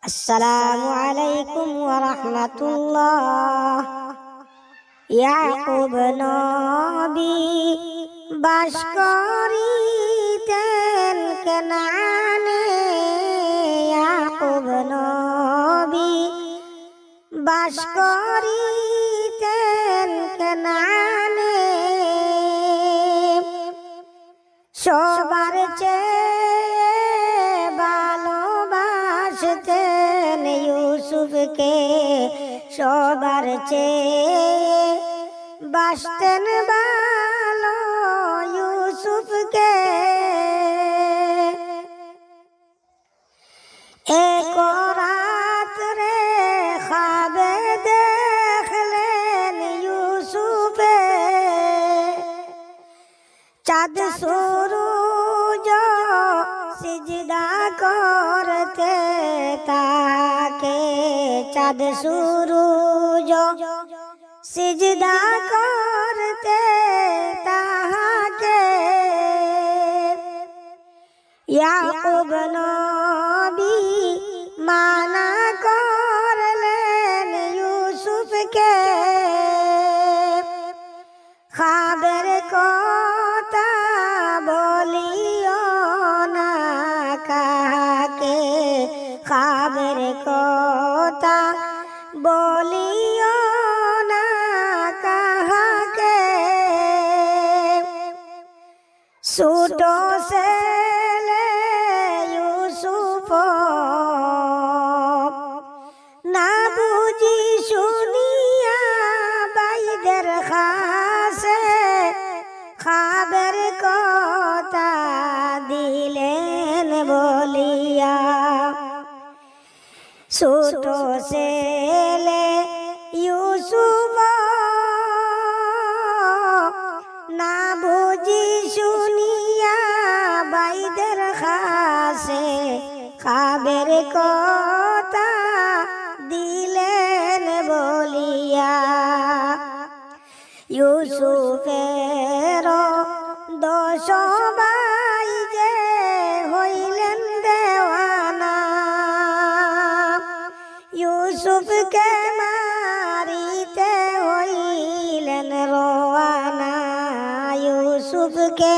আসসালামু আলাইকুম ওয়া রাহমাতুল্লাহ। ইয়াকুব নবী বাস করিতেন কেনানে। ইয়াকুব নবী বাস করিতেন কেনানে। সবার চেয়ে ভালোবাসতেন ইউসুফকে, সবার চেয়ে বাসতেন ভালো ইউসুফকে। এক রাত্রে খাবে দেখলেন ইউসুফে, চাঁদ সূরজ সিজদা করতে তাকে। চাঁদ সূরজ সিজদা করতে তাহাকে। ইয়াকুব নবী মানা করলেন ইউসুফকে, খাবের কথা বলিও না কাহাকে। খাবের কথা বলিও না কাহাকে। ছোট ছেলে ইউসুফ না বুঝি শুনিয়া বাইদের খাসে খাবের কথা দিলেন বলিয়া। ছোট ছেলে ইউসুফ না বুঝি শুনিয়া বাইদের খাসে খাবের কথা দিলেন বলিয়া। ইউসুফের 10 ভাই যে হইলেন দেওয়ানা, ইউসুফকে মারিতে হইলেন রওয়ানা। ইউসুফকে